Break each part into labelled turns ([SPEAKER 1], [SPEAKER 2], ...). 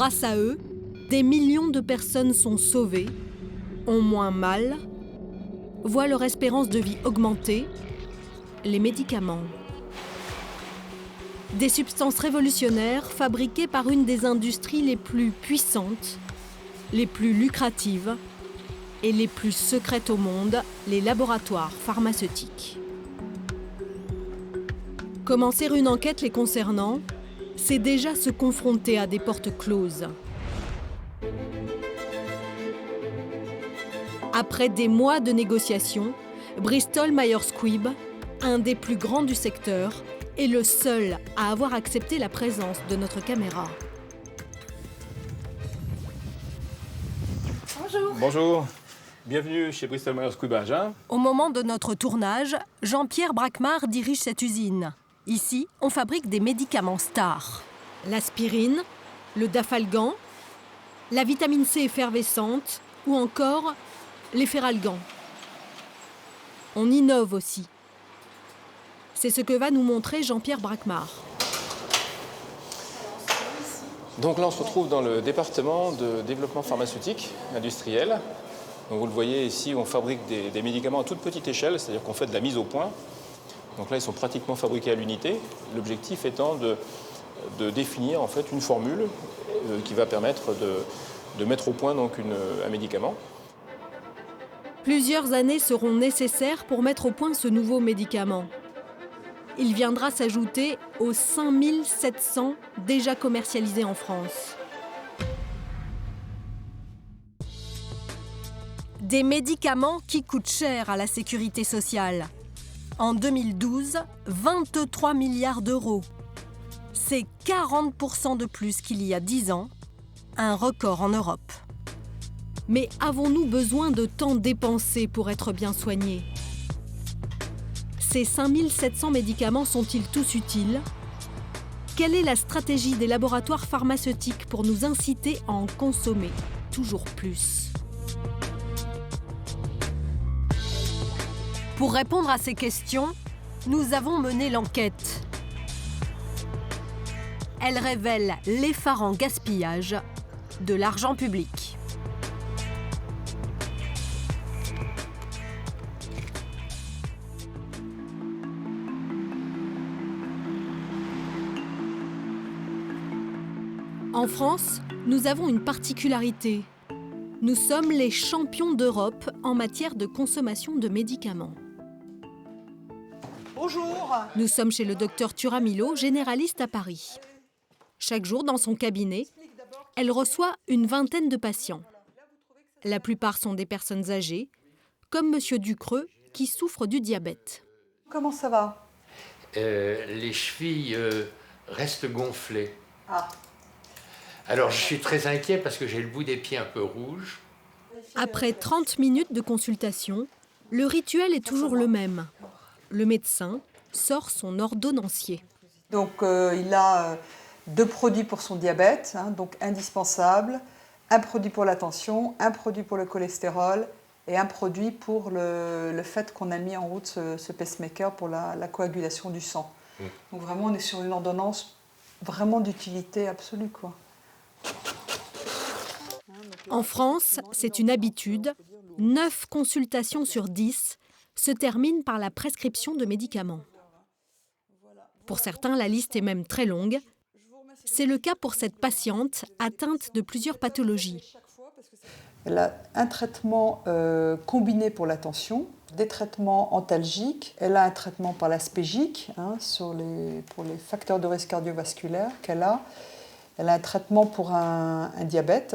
[SPEAKER 1] Grâce à eux, des millions de personnes sont sauvées, ont moins mal, voient leur espérance de vie augmenter. Les médicaments. Des substances révolutionnaires fabriquées par une des industries les plus puissantes, les plus lucratives et les plus secrètes au monde, les laboratoires pharmaceutiques. Commencer une enquête les concernant, c'est déjà se confronter à des portes closes. Après des mois de négociations, Bristol Myers Squibb, un des plus grands du secteur, est le seul à avoir accepté la présence de notre caméra.
[SPEAKER 2] Bonjour. Bonjour. Bienvenue chez Bristol Myers Squibb à Agen.
[SPEAKER 1] Au moment de notre tournage, Jean-Pierre Bracmar dirige cette usine. Ici, on fabrique des médicaments stars. L'aspirine, le dafalgan, la vitamine C effervescente ou encore l'efferalgan. On innove aussi. C'est ce que va nous montrer Jean-Pierre Bracmar.
[SPEAKER 2] Donc là, on se retrouve dans le département de développement pharmaceutique industriel. Donc vous le voyez ici, on fabrique des médicaments à toute petite échelle, c'est-à-dire qu'on fait de la mise au point. Donc là, ils sont pratiquement fabriqués à l'unité. L'objectif étant de définir en fait une formule qui va permettre de mettre au point donc un médicament.
[SPEAKER 1] Plusieurs années seront nécessaires pour mettre au point ce nouveau médicament. Il viendra s'ajouter aux 5700 déjà commercialisés en France. Des médicaments qui coûtent cher à la sécurité sociale. En 2012, 23 milliards d'euros. C'est 40% de plus qu'il y a 10 ans, un record en Europe. Mais avons-nous besoin de temps dépensé pour être bien soignés ? Ces 5700 médicaments sont-ils tous utiles ? Quelle est la stratégie des laboratoires pharmaceutiques pour nous inciter à en consommer toujours plus ? Pour répondre à ces questions, nous avons mené l'enquête. Elle révèle l'effarant gaspillage de l'argent public. En France, nous avons une particularité. Nous sommes les champions d'Europe en matière de consommation de médicaments.
[SPEAKER 3] Bonjour.
[SPEAKER 1] Nous sommes chez le docteur Turamilo, généraliste à Paris. Chaque jour, dans son cabinet, elle reçoit une vingtaine de patients. La plupart sont des personnes âgées, comme Monsieur Ducreux, qui souffre du diabète.
[SPEAKER 3] Comment ça va ?
[SPEAKER 4] Les chevilles restent gonflées.
[SPEAKER 3] Ah.
[SPEAKER 4] Alors, je suis très inquiet parce que j'ai le bout des pieds un peu rouge.
[SPEAKER 1] Après 30 minutes de consultation, le rituel est toujours le même. Le médecin sort son ordonnancier.
[SPEAKER 3] Donc, il a 2 produits pour son diabète, donc indispensables. Un produit pour la tension, un produit pour le cholestérol et un produit pour le fait qu'on a mis en route ce pacemaker pour la coagulation du sang. Donc, vraiment, on est sur une ordonnance vraiment d'utilité absolue, quoi.
[SPEAKER 1] En France, c'est une habitude. 9 consultations sur 10 se terminent par la prescription de médicaments. Pour certains, la liste est même très longue. C'est le cas pour cette patiente atteinte de plusieurs pathologies.
[SPEAKER 3] Elle a un traitement combiné pour la tension, des traitements antalgiques. Elle a un traitement par l'aspégique pour les facteurs de risque cardiovasculaire qu'elle a. Elle a un traitement pour un diabète.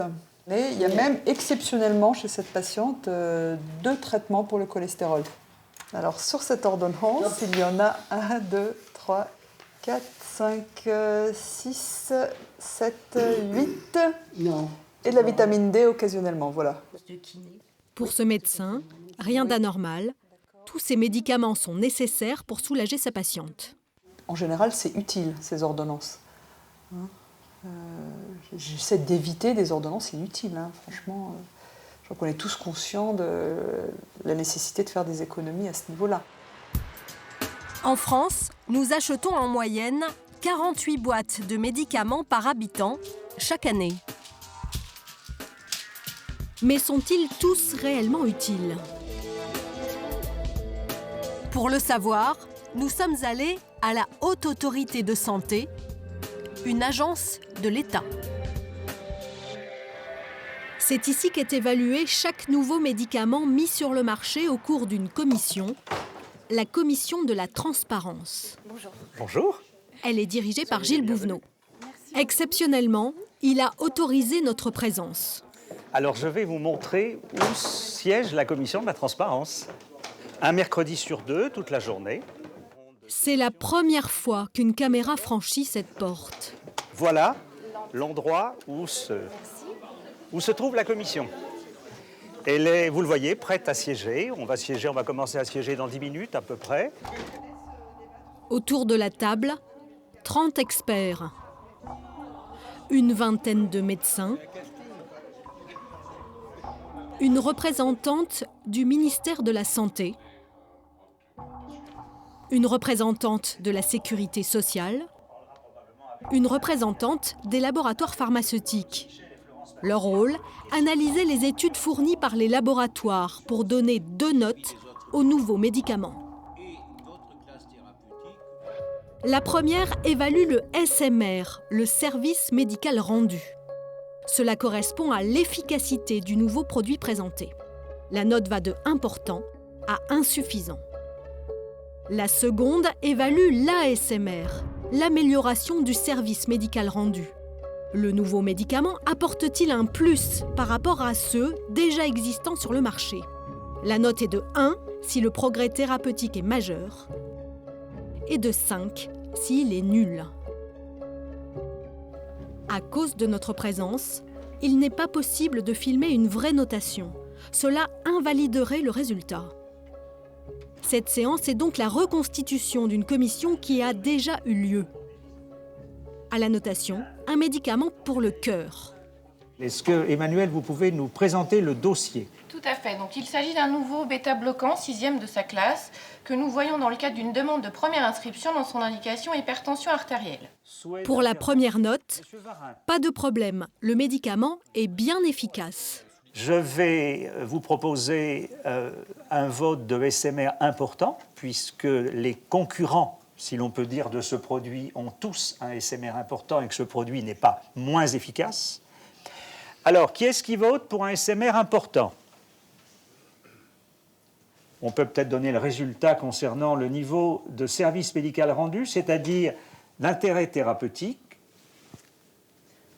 [SPEAKER 3] Et il y a même exceptionnellement chez cette patiente 2 traitements pour le cholestérol. Alors sur cette ordonnance, il y en a 1, 2, 3, 4, 5, 6, 7, 8. Non. Et de la vitamine D occasionnellement, voilà.
[SPEAKER 1] Pour ce médecin, rien d'anormal. Tous ces médicaments sont nécessaires pour soulager sa patiente.
[SPEAKER 3] En général, c'est utile, ces ordonnances. J'essaie d'éviter des ordonnances inutiles. Franchement, je crois qu'on est tous conscients de la nécessité de faire des économies à ce niveau-là.
[SPEAKER 1] En France, nous achetons en moyenne 48 boîtes de médicaments par habitant chaque année. Mais sont-ils tous réellement utiles? Pour le savoir, nous sommes allés à la Haute Autorité de Santé, une agence de l'État. C'est ici qu'est évalué chaque nouveau médicament mis sur le marché au cours d'une commission, la commission de la transparence.
[SPEAKER 5] Bonjour.
[SPEAKER 6] Bonjour.
[SPEAKER 1] Elle est dirigée par Gilles Bouvenot. Exceptionnellement, il a autorisé notre présence.
[SPEAKER 6] Alors je vais vous montrer où siège la commission de la transparence. Un mercredi sur deux, toute la journée.
[SPEAKER 1] C'est la première fois qu'une caméra franchit cette porte.
[SPEAKER 6] Voilà l'endroit où se trouve la commission. Elle est, vous le voyez, prête à siéger. On va commencer à siéger dans 10 minutes à peu près.
[SPEAKER 1] Autour de la table, 30 experts, une vingtaine de médecins, une représentante du ministère de la Santé, une représentante de la Sécurité sociale, une représentante des laboratoires pharmaceutiques. Leur rôle, analyser les études fournies par les laboratoires pour donner 2 notes aux nouveaux médicaments. La première évalue le SMR, le service médical rendu. Cela correspond à l'efficacité du nouveau produit présenté. La note va de important à insuffisant. La seconde évalue l'ASMR, l'amélioration du service médical rendu. Le nouveau médicament apporte-t-il un plus par rapport à ceux déjà existants sur le marché? La note est de 1 si le progrès thérapeutique est majeur et de 5 s'il est nul. À cause de notre présence, il n'est pas possible de filmer une vraie notation. Cela invaliderait le résultat. Cette séance est donc la reconstitution d'une commission qui a déjà eu lieu. À la notation, un médicament pour le cœur.
[SPEAKER 6] Est-ce que, Emmanuel, vous pouvez nous présenter le dossier?
[SPEAKER 5] Tout à fait. Donc, il s'agit d'un nouveau bêta-bloquant, 6e de sa classe, que nous voyons dans le cadre d'une demande de première inscription dans son indication hypertension artérielle.
[SPEAKER 1] Pour la première note, pas de problème, le médicament est bien efficace.
[SPEAKER 6] Je vais vous proposer un vote de SMR important, puisque les concurrents, si l'on peut dire, de ce produit ont tous un SMR important et que ce produit n'est pas moins efficace. Alors, qui est-ce qui vote pour un SMR important? On peut peut-être donner le résultat concernant le niveau de service médical rendu, c'est-à-dire l'intérêt thérapeutique.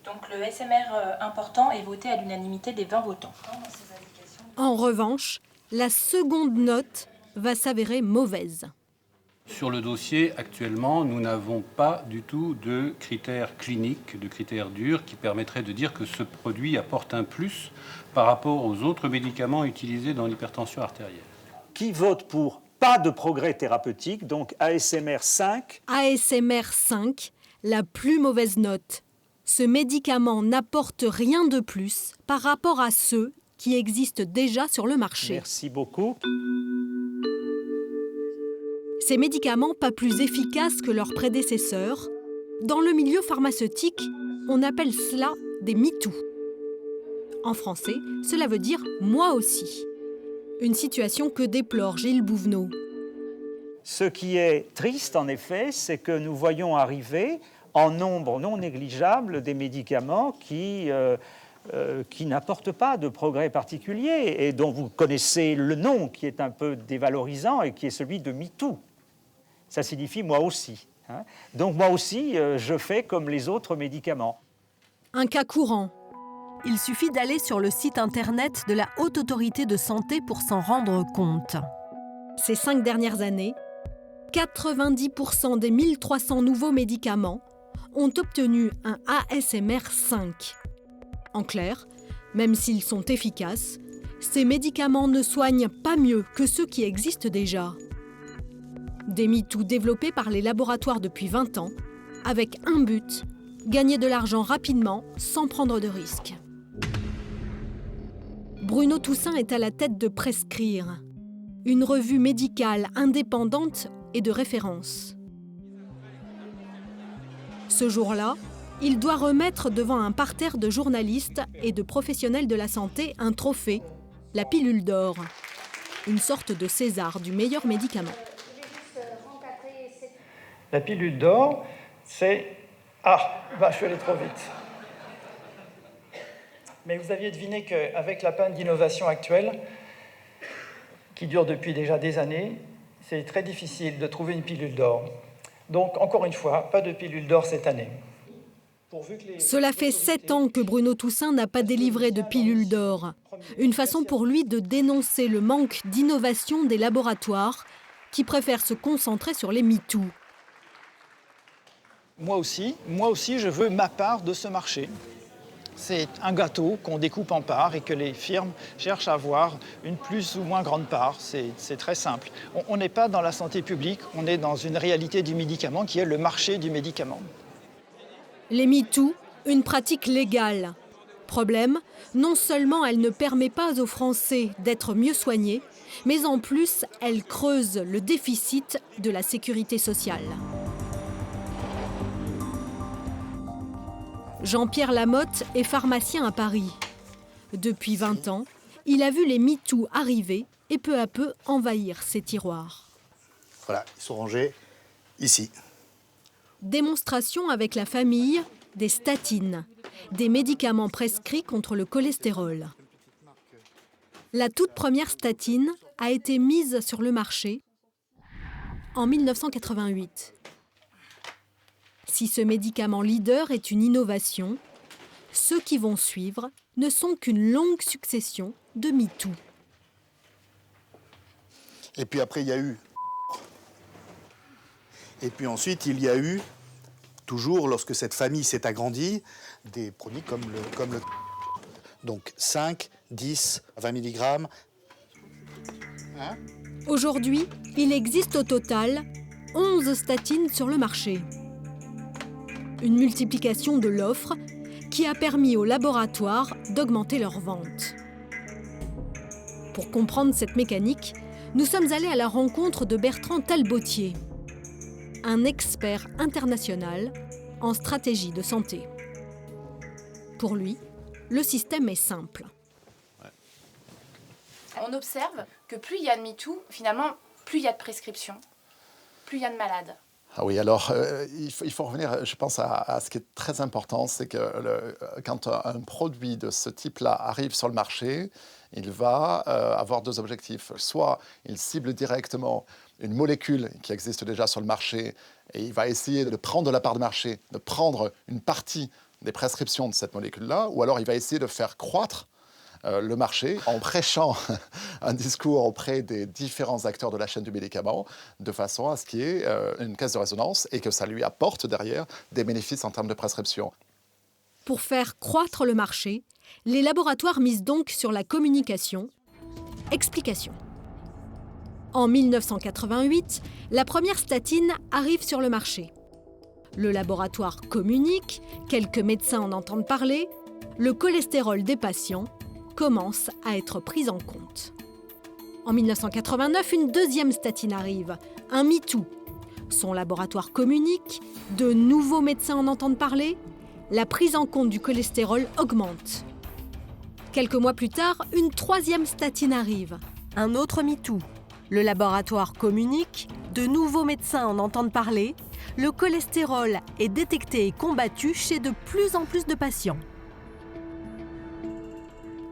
[SPEAKER 7] Donc le SMR important est voté à l'unanimité des 20 votants.
[SPEAKER 1] En revanche, la seconde note va s'avérer mauvaise.
[SPEAKER 8] Sur le dossier, actuellement, nous n'avons pas du tout de critères cliniques, de critères durs qui permettraient de dire que ce produit apporte un plus par rapport aux autres médicaments utilisés dans l'hypertension artérielle.
[SPEAKER 6] Qui vote pour pas de progrès thérapeutique, donc ASMR 5?
[SPEAKER 1] ASMR 5, la plus mauvaise note. Ce médicament n'apporte rien de plus par rapport à ceux qui existent déjà sur le marché.
[SPEAKER 6] Merci beaucoup.
[SPEAKER 1] Ces médicaments pas plus efficaces que leurs prédécesseurs, dans le milieu pharmaceutique, on appelle cela des MeToo. En français, cela veut dire « moi aussi ». Une situation que déplore Gilles Bouvenot.
[SPEAKER 6] Ce qui est triste, en effet, c'est que nous voyons arriver en nombre non négligeable des médicaments qui n'apportent pas de progrès particulier et dont vous connaissez le nom, qui est un peu dévalorisant et qui est celui de MeToo. Ça signifie « moi aussi ». Donc moi aussi, je fais comme les autres médicaments.
[SPEAKER 1] Un cas courant. Il suffit d'aller sur le site internet de la Haute Autorité de Santé pour s'en rendre compte. Ces 5 dernières années, 90% des 1300 nouveaux médicaments ont obtenu un ASMR 5. En clair, même s'ils sont efficaces, ces médicaments ne soignent pas mieux que ceux qui existent déjà. Des MeToo développés par les laboratoires depuis 20 ans, avec un but, gagner de l'argent rapidement sans prendre de risques. Bruno Toussaint est à la tête de Prescrire, une revue médicale indépendante et de référence. Ce jour-là, il doit remettre devant un parterre de journalistes et de professionnels de la santé un trophée, la pilule d'or, une sorte de César du meilleur médicament.
[SPEAKER 6] La pilule d'or, c'est... Ah, je suis allé trop vite. Mais vous aviez deviné qu'avec la panne d'innovation actuelle, qui dure depuis déjà des années, c'est très difficile de trouver une pilule d'or. Donc, encore une fois, pas de pilule d'or cette année.
[SPEAKER 1] Cela fait 7 ans que Bruno Toussaint n'a pas délivré de pilule d'or. Une façon pour lui de dénoncer le manque d'innovation des laboratoires qui préfèrent se concentrer sur les MeToo.
[SPEAKER 9] Moi aussi, je veux ma part de ce marché. C'est un gâteau qu'on découpe en parts et que les firmes cherchent à avoir une plus ou moins grande part. C'est très simple. On n'est pas dans la santé publique, on est dans une réalité du médicament qui est le marché du médicament.
[SPEAKER 1] Les MeToo, une pratique légale. Problème, non seulement elle ne permet pas aux Français d'être mieux soignés, mais en plus, elle creuse le déficit de la sécurité sociale. Jean-Pierre Lamotte est pharmacien à Paris. Depuis 20 ans, il a vu les MeToo arriver et peu à peu envahir ses tiroirs.
[SPEAKER 10] Voilà, ils sont rangés ici.
[SPEAKER 1] Démonstration avec la famille des statines, des médicaments prescrits contre le cholestérol. La toute première statine a été mise sur le marché en 1988. Si ce médicament leader est une innovation, ceux qui vont suivre ne sont qu'une longue succession de MeToo.
[SPEAKER 10] Et puis après, il y a eu... Et puis ensuite, il y a eu, toujours lorsque cette famille s'est agrandie, des produits comme le... Donc 5, 10, 20 mg. Hein?
[SPEAKER 1] Aujourd'hui, il existe au total 11 statines sur le marché. Une multiplication de l'offre qui a permis aux laboratoires d'augmenter leurs ventes. Pour comprendre cette mécanique, nous sommes allés à la rencontre de Bertrand Talbotier, un expert international en stratégie de santé. Pour lui, le système est simple.
[SPEAKER 11] On observe que plus il y a de MeToo, finalement, plus il y a de prescriptions, plus il y a de malades.
[SPEAKER 12] Ah oui, alors il faut revenir, je pense, à ce qui est très important, c'est que quand un produit de ce type-là arrive sur le marché, il va avoir deux objectifs. Soit il cible directement une molécule qui existe déjà sur le marché et il va essayer de prendre la part de marché, de prendre une partie des prescriptions de cette molécule-là, ou alors il va essayer de faire croître le marché en prêchant un discours auprès des différents acteurs de la chaîne du médicament de façon à ce qu'il y ait une caisse de résonance et que ça lui apporte derrière des bénéfices en termes de prescription.
[SPEAKER 1] Pour faire croître le marché, les laboratoires misent donc sur la communication. Explication. En 1988, la première statine arrive sur le marché. Le laboratoire communique, quelques médecins en entendent parler, le cholestérol des patients commence à être pris en compte. En 1989, une deuxième statine arrive, un MeToo. Son laboratoire communique, de nouveaux médecins en entendent parler, la prise en compte du cholestérol augmente. Quelques mois plus tard, une troisième statine arrive, un autre MeToo. Le laboratoire communique, de nouveaux médecins en entendent parler, le cholestérol est détecté et combattu chez de plus en plus de patients.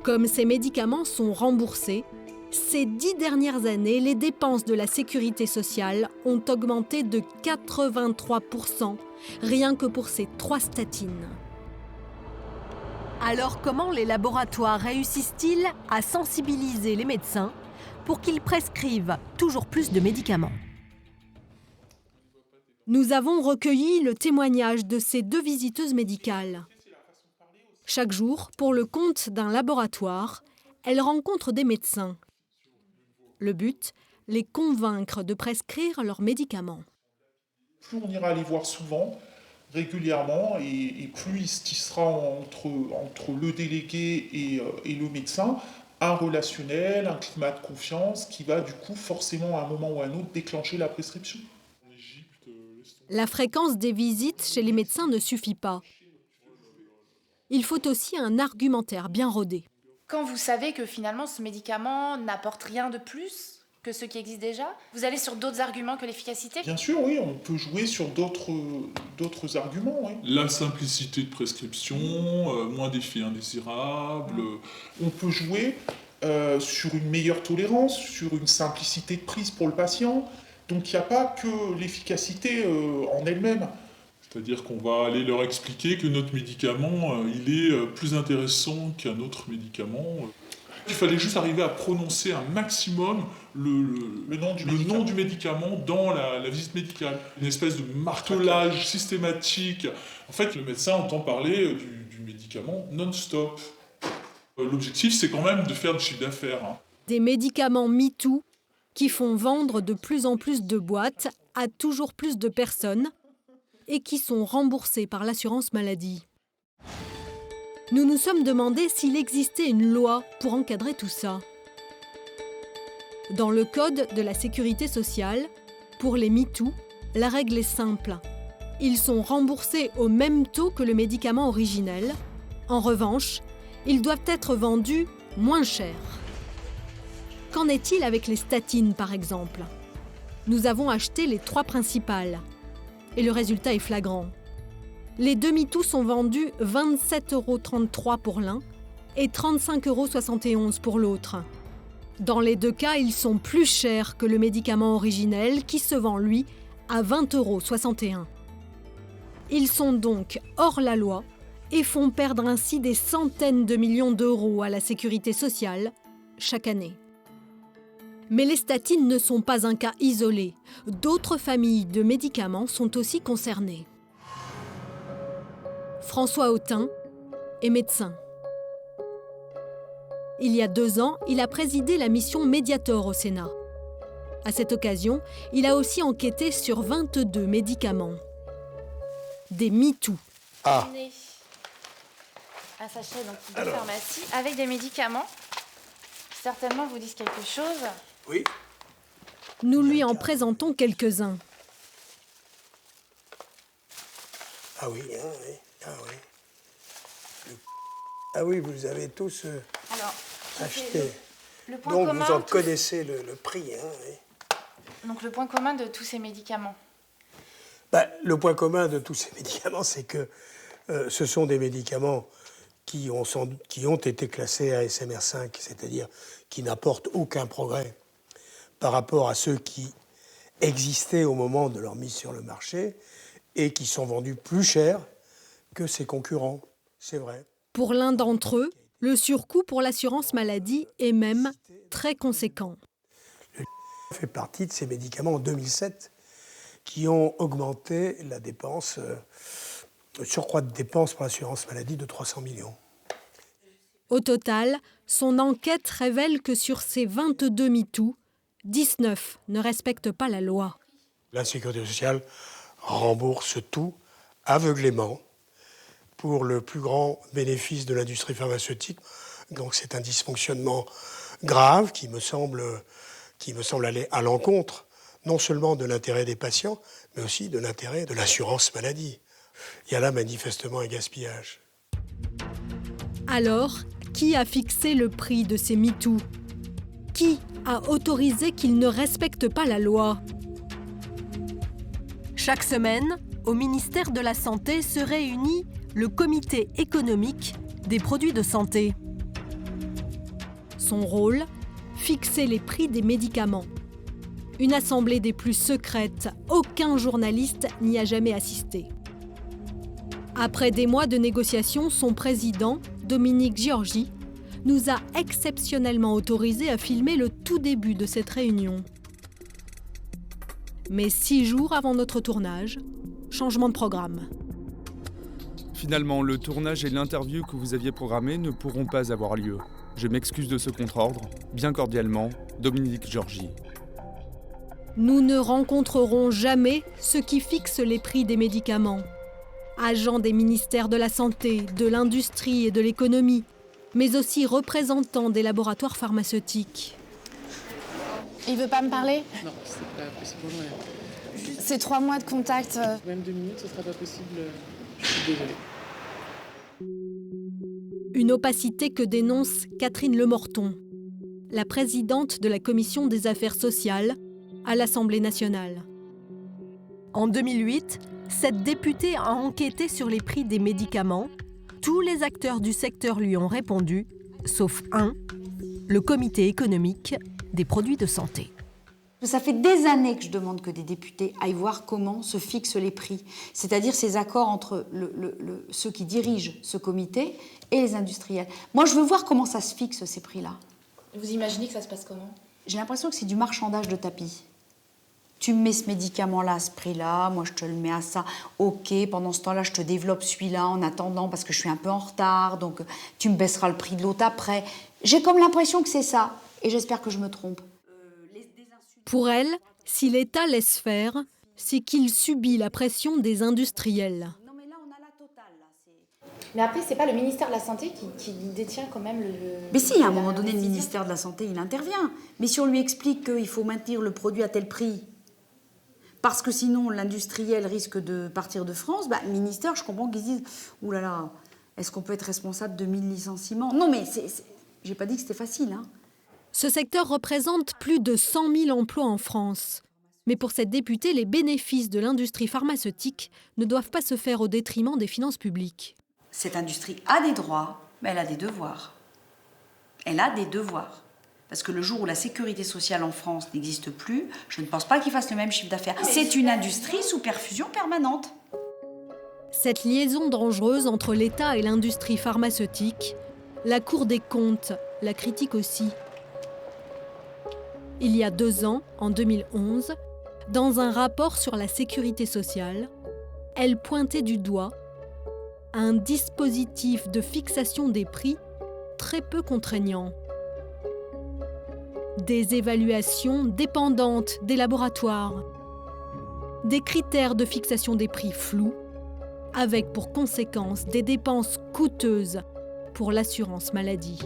[SPEAKER 1] Comme ces médicaments sont remboursés, ces 10 dernières années, les dépenses de la sécurité sociale ont augmenté de 83%, rien que pour ces 3 statines. Alors comment les laboratoires réussissent-ils à sensibiliser les médecins pour qu'ils prescrivent toujours plus de médicaments? Nous avons recueilli le témoignage de ces 2 visiteuses médicales. Chaque jour, pour le compte d'un laboratoire, elles rencontrent des médecins. Le but, les convaincre de prescrire leurs médicaments.
[SPEAKER 13] Plus on ira les voir souvent, régulièrement, et plus il se tissera entre le délégué et le médecin un relationnel, un climat de confiance qui va du coup forcément à un moment ou à un autre déclencher la prescription.
[SPEAKER 1] La fréquence des visites chez les médecins ne suffit pas. il faut aussi un argumentaire bien rodé.
[SPEAKER 11] Quand vous savez que finalement ce médicament n'apporte rien de plus que ce qui existe déjà, vous allez sur d'autres arguments que l'efficacité?
[SPEAKER 13] Bien sûr, oui, on peut jouer sur d'autres arguments. Oui.
[SPEAKER 14] La simplicité de prescription, moins d'effets indésirables.
[SPEAKER 13] On peut jouer sur une meilleure tolérance, sur une simplicité de prise pour le patient. Donc il n'y a pas que l'efficacité en elle-même.
[SPEAKER 14] C'est-à-dire qu'on va aller leur expliquer que notre médicament, il est plus intéressant qu'un autre médicament. Il fallait juste arriver à prononcer un maximum le nom du médicament dans la visite médicale. Une espèce de martelage systématique. En fait, le médecin entend parler du médicament non-stop. L'objectif, c'est quand même de faire du chiffre d'affaires. Hein.
[SPEAKER 1] Des médicaments MeToo qui font vendre de plus en plus de boîtes à toujours plus de personnes et qui sont remboursés par l'assurance maladie. Nous nous sommes demandé s'il existait une loi pour encadrer tout ça. Dans le Code de la sécurité sociale, pour les MeToo, la règle est simple. Ils sont remboursés au même taux que le médicament originel. En revanche, ils doivent être vendus moins cher. Qu'en est-il avec les statines, par exemple? Nous avons acheté les 3 principales. Et le résultat est flagrant. Les 2 MeToo sont vendus 27,33 € pour l'un et 35,71 € pour l'autre. Dans les 2 cas, ils sont plus chers que le médicament originel qui se vend, lui, à 20,61 €. Ils sont donc hors la loi et font perdre ainsi des centaines de millions d'euros à la sécurité sociale chaque année. Mais les statines ne sont pas un cas isolé. D'autres familles de médicaments sont aussi concernées. François Autain est médecin. Il y a 2 ans, il a présidé la mission Mediator au Sénat. À cette occasion, il a aussi enquêté sur 22 médicaments. Des MeToo.
[SPEAKER 11] Un sachet de pharmacie avec des médicaments qui certainement vous disent quelque chose.
[SPEAKER 15] Oui.
[SPEAKER 1] Nous lui en présentons quelques-uns.
[SPEAKER 15] Ah oui, hein, oui. Ah oui. Ah oui, vous avez tous acheté.
[SPEAKER 11] Le point
[SPEAKER 15] donc
[SPEAKER 11] commun,
[SPEAKER 15] vous en connaissez le prix. Hein, oui.
[SPEAKER 11] Donc le point commun de tous ces médicaments?
[SPEAKER 15] Le point commun de tous ces médicaments, c'est que ce sont des médicaments qui ont été classés ASMR 5, c'est-à-dire qui n'apportent aucun progrès par rapport à ceux qui existaient au moment de leur mise sur le marché et qui sont vendus plus cher que ses concurrents, c'est vrai.
[SPEAKER 1] Pour l'un d'entre eux, le surcoût pour l'assurance maladie est même très conséquent.
[SPEAKER 15] Le fait partie de ces médicaments en 2007 qui ont augmenté la dépense, le surcroît de dépenses pour l'assurance maladie de 300 millions.
[SPEAKER 1] Au total, son enquête révèle que sur ces 22 MeToo, 19 ne respectent pas la loi.
[SPEAKER 15] La sécurité sociale rembourse tout aveuglément pour le plus grand bénéfice de l'industrie pharmaceutique. Donc c'est un dysfonctionnement grave qui me semble aller à l'encontre non seulement de l'intérêt des patients, mais aussi de l'intérêt de l'assurance maladie. Il y a là manifestement un gaspillage.
[SPEAKER 1] Alors, qui a fixé le prix de ces MeToo? Qui a autorisé qu'ils ne respectent pas la loi? Chaque semaine, au ministère de la Santé se réunit le comité économique des produits de santé. Son rôle, fixer les prix des médicaments. Une assemblée des plus secrètes, aucun journaliste n'y a jamais assisté. Après des mois de négociations, son président, Dominique Giorgi, nous a exceptionnellement autorisés à filmer le tout début de cette réunion. Mais 6 jours avant notre tournage, changement de programme.
[SPEAKER 16] Finalement, le tournage et l'interview que vous aviez programmés ne pourront pas avoir lieu. Je m'excuse de ce contre-ordre. Bien cordialement, Dominique Giorgi.
[SPEAKER 1] Nous ne rencontrerons jamais ceux qui fixent les prix des médicaments. Agents des ministères de la Santé, de l'Industrie et de l'Économie, mais aussi représentants des laboratoires pharmaceutiques.
[SPEAKER 11] Il veut pas me parler?
[SPEAKER 17] Non, c'est pas possible pour moi.
[SPEAKER 11] C'est 3 mois de contact.
[SPEAKER 17] Même 2 minutes, ce sera pas possible. Je suis désolée.
[SPEAKER 1] Une opacité que dénonce Catherine Lemorton, la présidente de la Commission des affaires sociales à l'Assemblée nationale. En 2008, cette députée a enquêté sur les prix des médicaments. Tous les acteurs du secteur lui ont répondu, sauf un, le Comité économique des produits de santé.
[SPEAKER 18] Ça fait des années que je demande que des députés aillent voir comment se fixent les prix, c'est-à-dire ces accords entre ceux qui dirigent ce comité et les industriels. Moi, je veux voir comment ça se fixe, ces prix-là.
[SPEAKER 11] Vous imaginez que ça se passe comment?
[SPEAKER 18] J'ai l'impression que c'est du marchandage de tapis. Tu me mets ce médicament-là à ce prix-là, moi je te le mets à ça. Ok, pendant ce temps-là, je te développe celui-là en attendant parce que je suis un peu en retard, donc tu me baisseras le prix de l'autre après. J'ai comme l'impression que c'est ça, et j'espère que je me trompe.
[SPEAKER 1] Pour elle, si l'État laisse faire, c'est qu'il subit la pression des industriels.
[SPEAKER 11] Mais après, c'est pas le ministère de la Santé qui détient quand même le...
[SPEAKER 18] Mais si, à un moment donné, le ministère de la Santé, il intervient. Mais si on lui explique qu'il faut maintenir le produit à tel prix, parce que sinon l'industriel risque de partir de France, le ministère, je comprends qu'ils disent « Ouh là là, est-ce qu'on peut être responsable de 1000 licenciements ?» Non, mais j'ai pas dit que c'était facile, hein.
[SPEAKER 1] Ce secteur représente plus de 100 000 emplois en France. Mais pour cette députée, les bénéfices de l'industrie pharmaceutique ne doivent pas se faire au détriment des finances publiques.
[SPEAKER 18] Cette industrie a des droits, mais elle a des devoirs. Elle a des devoirs. Parce que le jour où la sécurité sociale en France n'existe plus, je ne pense pas qu'ils fassent le même chiffre d'affaires. C'est une industrie sous perfusion permanente.
[SPEAKER 1] Cette liaison dangereuse entre l'État et l'industrie pharmaceutique, la Cour des comptes la critique aussi. Il y a 2 ans, en 2011, dans un rapport sur la sécurité sociale, elle pointait du doigt un dispositif de fixation des prix très peu contraignant. Des évaluations dépendantes des laboratoires, des critères de fixation des prix flous, avec pour conséquence des dépenses coûteuses pour l'assurance maladie.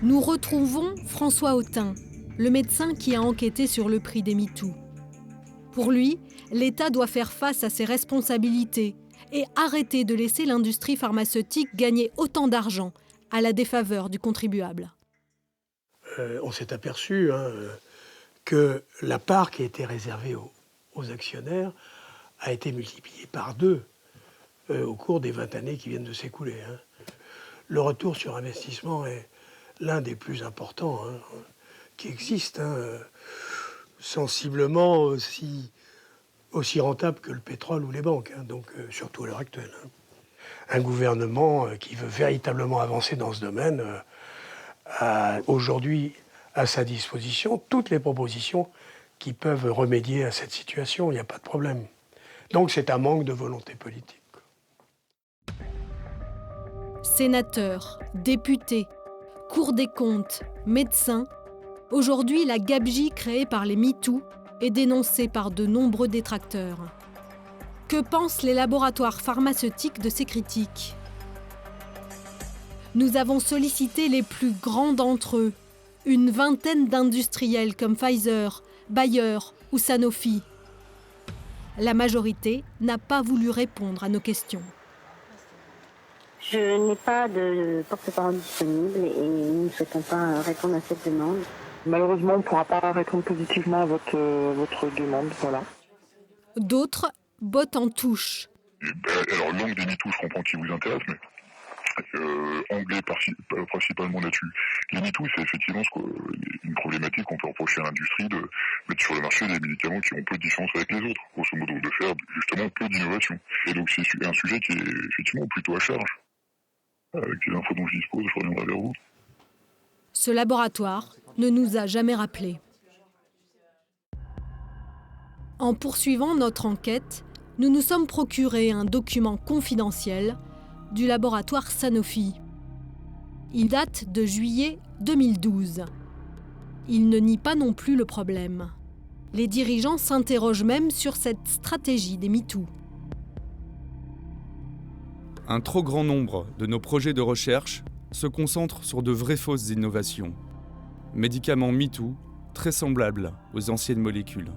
[SPEAKER 1] Nous retrouvons François Autain, le médecin qui a enquêté sur le prix des MeToo. Pour lui, l'État doit faire face à ses responsabilités et arrêter de laisser l'industrie pharmaceutique gagner autant d'argent à la défaveur du contribuable.
[SPEAKER 15] On s'est aperçu que la part qui a été réservée aux actionnaires a été multipliée par 2 au cours des 20 années qui viennent de s'écouler. Le retour sur investissement est l'un des plus importants qui existent, sensiblement aussi rentable que le pétrole ou les banques, donc surtout à l'heure actuelle. Un gouvernement qui veut véritablement avancer dans ce domaine a aujourd'hui à sa disposition toutes les propositions qui peuvent remédier à cette situation, il n'y a pas de problème. Donc c'est un manque de volonté politique.
[SPEAKER 1] Sénateurs, députés, Cour des comptes, médecins, aujourd'hui la gabegie créée par les MeToo est dénoncée par de nombreux détracteurs. Que pensent les laboratoires pharmaceutiques de ces critiques ? Nous avons sollicité les plus grands d'entre eux, une vingtaine d'industriels comme Pfizer, Bayer ou Sanofi. La majorité n'a pas voulu répondre à nos questions.
[SPEAKER 19] Je n'ai pas de porte-parole disponible et nous ne souhaitons pas répondre à cette demande.
[SPEAKER 20] Malheureusement, on ne pourra pas répondre positivement à votre demande, voilà.
[SPEAKER 1] D'autres bottent en touche.
[SPEAKER 21] Alors, l'angle des MeToo, je comprends qui vous intéresse, mais anglais principalement là-dessus. Les MeToo, c'est effectivement une problématique qu'on peut reprocher à l'industrie de mettre sur le marché des médicaments qui ont peu de différence avec les autres, grosso modo, de faire justement peu d'innovation. Et donc, c'est un sujet qui est effectivement plutôt à charge. Avec les infos dont je dispose, je reviendrai vers vous.
[SPEAKER 1] Ce laboratoire ne nous a jamais rappelé. En poursuivant notre enquête, nous nous sommes procuré un document confidentiel du laboratoire Sanofi. Il date de juillet 2012. Il ne nie pas non plus le problème. Les dirigeants s'interrogent même sur cette stratégie des MeToo.
[SPEAKER 16] Un trop grand nombre de nos projets de recherche se concentrent sur de vraies fausses innovations. Médicaments MeToo, très semblables aux anciennes molécules.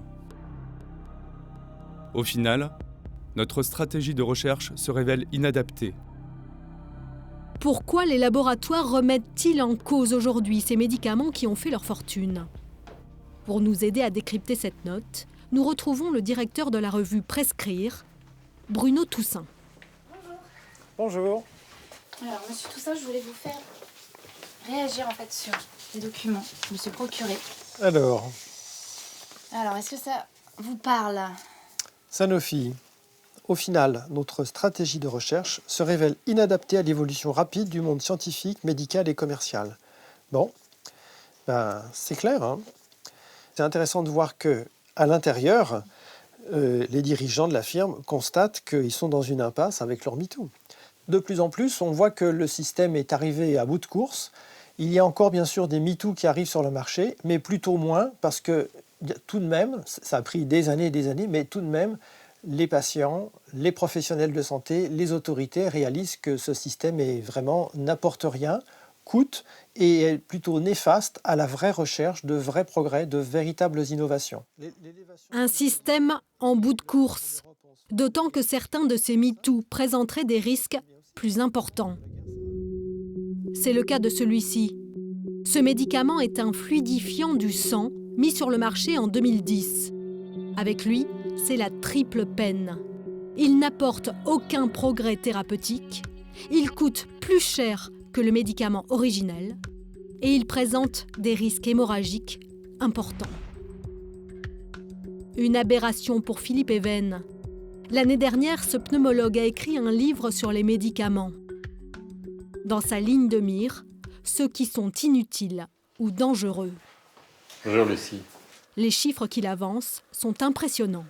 [SPEAKER 16] Au final, Notre stratégie de recherche se révèle inadaptée.
[SPEAKER 1] Pourquoi les laboratoires remettent-ils en cause aujourd'hui ces médicaments qui ont fait leur fortune? Pour nous aider à décrypter cette note, nous retrouvons le directeur de la revue Prescrire, Bruno Toussaint.
[SPEAKER 9] Bonjour.
[SPEAKER 11] Alors, monsieur Toussaint, je voulais vous faire réagir en fait sur les documents que je me suis procurés.
[SPEAKER 15] Alors,
[SPEAKER 11] Est-ce que ça vous parle?
[SPEAKER 15] Sanofi. Au final, notre stratégie de recherche se révèle inadaptée à l'évolution rapide du monde scientifique, médical et commercial. Bon, c'est clair. Hein. C'est intéressant de voir que, à l'intérieur, les dirigeants de la firme constatent qu'ils sont dans une impasse avec leur MeToo. De plus en plus, on voit que le système est arrivé à bout de course. Il y a encore bien sûr des MeToo qui arrivent sur le marché, mais plutôt moins parce que tout de même, ça a pris des années et des années, mais tout de même, les patients, les professionnels de santé, les autorités réalisent que ce système n'apporte rien, coûte et est plutôt néfaste à la vraie recherche de vrais progrès, de véritables innovations.
[SPEAKER 1] Un système en bout de course, d'autant que certains de ces MeToo présenteraient des risques plus importants. C'est le cas de celui-ci. Ce médicament est un fluidifiant du sang mis sur le marché en 2010. Avec lui, c'est la triple peine. Il n'apporte aucun progrès thérapeutique, il coûte plus cher que le médicament originel et il présente des risques hémorragiques importants. Une aberration pour Philippe Even. L'année dernière, ce pneumologue a écrit un livre sur les médicaments. Dans sa ligne de mire, ceux qui sont inutiles ou dangereux.
[SPEAKER 2] Bonjour Lucie.
[SPEAKER 1] Les chiffres qu'il avance sont impressionnants.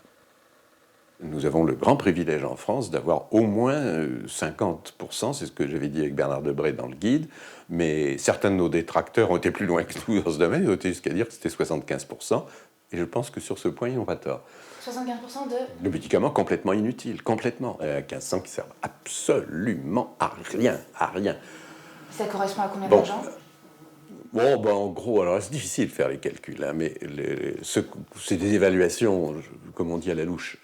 [SPEAKER 2] Nous avons le grand privilège en France d'avoir au moins 50%, c'est ce que j'avais dit avec Bernard Debré dans le guide, mais certains de nos détracteurs ont été plus loin que nous dans ce domaine, ils ont été jusqu'à dire que c'était 75%, et je pense que sur ce point, ils n'ont pas tort.
[SPEAKER 11] 75% de...
[SPEAKER 2] Le médicament complètement inutile, complètement, avec un sang qui ne sert absolument à rien, à rien.
[SPEAKER 11] Ça correspond à combien d'argent?
[SPEAKER 2] Bon, en gros, alors c'est difficile de faire les calculs, hein, mais c'est des évaluations, comme on dit à la louche.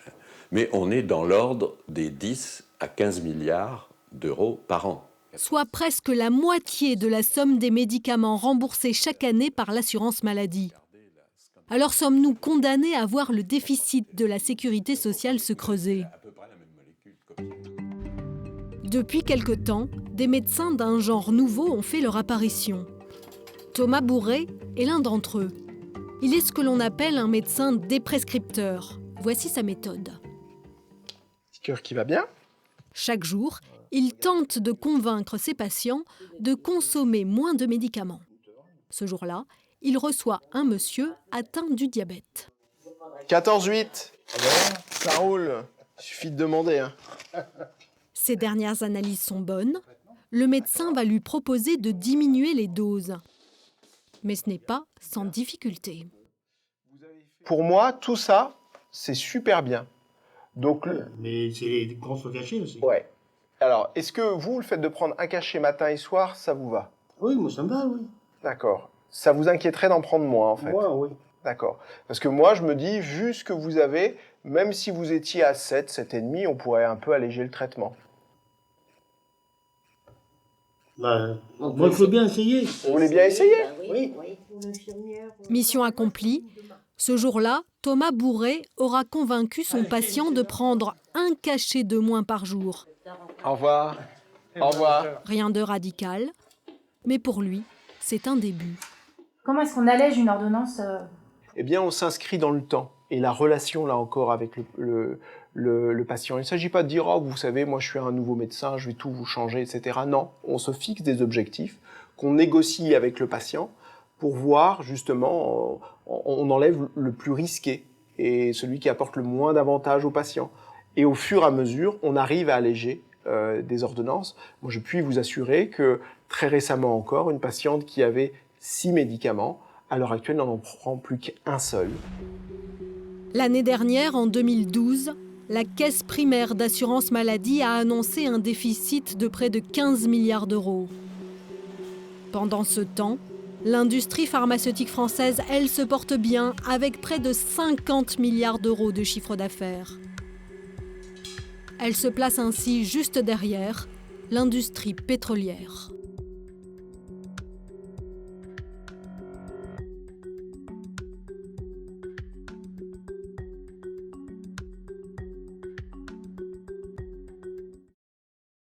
[SPEAKER 2] Mais on est dans l'ordre des 10 à 15 milliards d'euros par an.
[SPEAKER 1] Soit presque la moitié de la somme des médicaments remboursés chaque année par l'assurance maladie. Alors sommes-nous condamnés à voir le déficit de la sécurité sociale se creuser? Depuis quelque temps, des médecins d'un genre nouveau ont fait leur apparition. Thomas Bourret est l'un d'entre eux. Il est ce que l'on appelle un médecin déprescripteur. Voici sa méthode.
[SPEAKER 22] Petit cœur qui va bien.
[SPEAKER 1] Chaque jour, il tente de convaincre ses patients de consommer moins de médicaments. Ce jour-là, il reçoit un monsieur atteint du diabète.
[SPEAKER 22] 14,8. Ça roule. Il suffit de demander. Hein.
[SPEAKER 1] Ses dernières analyses sont bonnes. Le médecin va lui proposer de diminuer les doses. Mais ce n'est pas sans difficulté.
[SPEAKER 22] Pour moi, tout ça, c'est super bien. Donc,
[SPEAKER 23] mais c'est les grosses cachets aussi.
[SPEAKER 22] Ouais. Alors, est-ce que vous, le fait de prendre un cachet matin et soir, ça vous va?
[SPEAKER 23] Oui, moi ça me va, oui.
[SPEAKER 22] D'accord. Ça vous inquiéterait d'en prendre moins, en fait?
[SPEAKER 23] Moi, oui.
[SPEAKER 22] D'accord. Parce que moi, je me dis, vu ce que vous avez, même si vous étiez à 7, 7,5, on pourrait un peu alléger le traitement.
[SPEAKER 23] Moi, il faut bien essayer.
[SPEAKER 22] Vous voulez bien essayer?
[SPEAKER 23] Oui.
[SPEAKER 1] Mission accomplie. Ce jour-là, Thomas Bourret aura convaincu son patient de prendre un cachet de moins par jour.
[SPEAKER 22] Au revoir. Au revoir.
[SPEAKER 1] Rien de radical, mais pour lui, c'est un début.
[SPEAKER 11] Comment est-ce qu'on allège une ordonnance
[SPEAKER 22] Eh bien, on s'inscrit dans le temps. Et la relation, là encore, avec le patient. Il ne s'agit pas de dire « Oh, vous savez, moi, je suis un nouveau médecin, je vais tout vous changer, etc. » Non, on se fixe des objectifs qu'on négocie avec le patient pour voir, justement, on enlève le plus risqué et celui qui apporte le moins d'avantages au patient. Et au fur et à mesure, on arrive à alléger des ordonnances. Moi, je puis vous assurer que, très récemment encore, une patiente qui avait 6 médicaments, à l'heure actuelle, n'en prend plus qu'un seul.
[SPEAKER 1] L'année dernière, en 2012, la Caisse primaire d'assurance maladie a annoncé un déficit de près de 15 milliards d'euros. Pendant ce temps, l'industrie pharmaceutique française, elle, se porte bien avec près de 50 milliards d'euros de chiffre d'affaires. Elle se place ainsi juste derrière l'industrie pétrolière.